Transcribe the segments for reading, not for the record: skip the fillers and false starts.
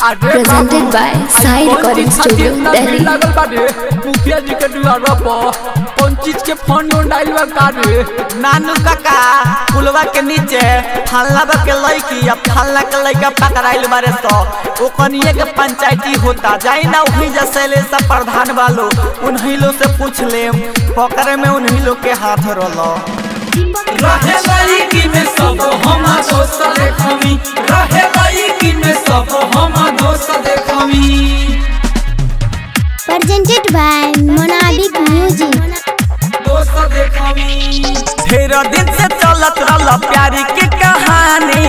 presented by Sai Recording Studio, Delhi। मुखिया जी के द्वारा कौन चीज के फंड डाइल रे नानू काका पुलवा के नीचे फलना के लड़की या फलना के लड़का पकड़ाइल बारे सो ओकनिए के पंचायती होता जाई ना वही जैसे सब प्रधान वालों उन्हीं लोग से पूछ ले पकड़े में उन्हीं लोग के हाथ रोलो रहे लड़की में सब हम दोस्त देखमी रहे लड़की में सब हम दोस्त देखमी presented by Monadic Music। दोस्त देखमी ढेर दिन से चलत रहला प्यारी के कहानी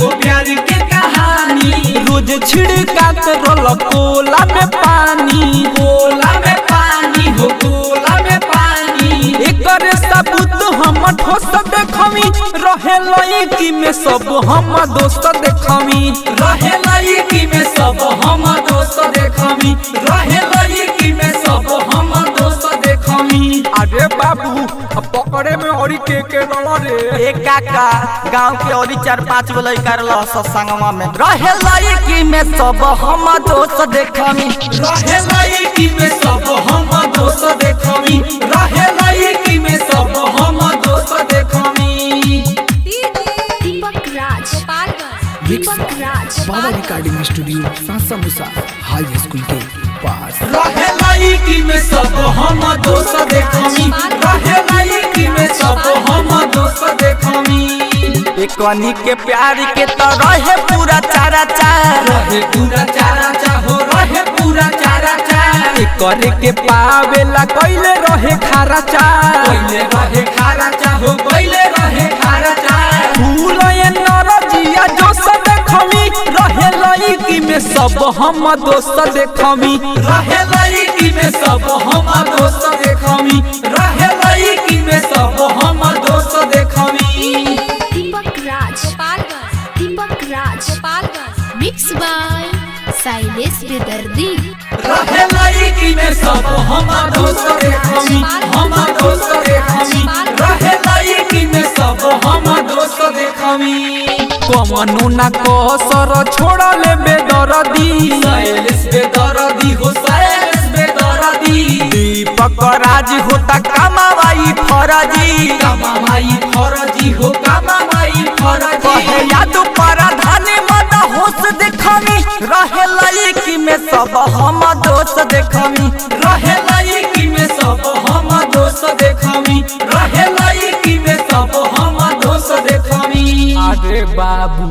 हो प्यारी के कहानी रोज छिड़कात रोल कोला में पानी हो कोला में पानी एकर सबूत हम ठोस देखमी रहे लड़की में सब हम दोस्त देखमी रहे लड़की में सब हम दोस्त देखमी रहे लड़की में सब हम दोस्त देखमी अरे बाबू पकड़े में और के रे एक काका गांव के और 4-5 गो लड़का रहला सत्संगवा में रहे लड़की में सब हम दोस्त देखमी रहे लड़की में सब हम दोस्त देखमी रहे लड़की में सब हम दोस्त देखमी दीपक राज पावर रिकॉर्डिंग स्टूडियो सासा मुसा हाई स्कूल के पास रहे लड़की में सब हम दोस्त देखमी रहे लड़की में सब हम दोस्त देखमी एकनी के प्यार के तो रहे पूरा चारा रहे पूरा चारा हो रहे पूरा चारा करे के पावेला कइले रहे खारा पहले रहे खारा हो पहले रहे खारा फूल ये नरजिया जो सब देखमी रहे लड़की में सब हम दोस्त देखमी रहे लड़की में सब हम दोस्त देखमी रहे लड़की में सब हम दोस्त देखमी दीपक राज मिक्स बाय साइलेश बेदर्दी। रहे लड़की में सब हम दोस्त देखमी हम दोस्त देखमी रहे लड़की में सब हम दोस्त देखमी कमनु ना कसर छोड़ ले बेदर्दी साइलेश बेदर्दी हो साइलेश बेदर्दी दीपक राज होता कमावाई फरजी हो कमाई फरजी कहे याद प्रधान मन होश देखमी रहे लड़की में सब हम दोस्त देखमी रहे लड़की में सब हम दोस्त देखमी रहे लड़की में सब हम दोस्त देखमी अरे बाबू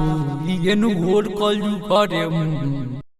ये नु घोर कल करे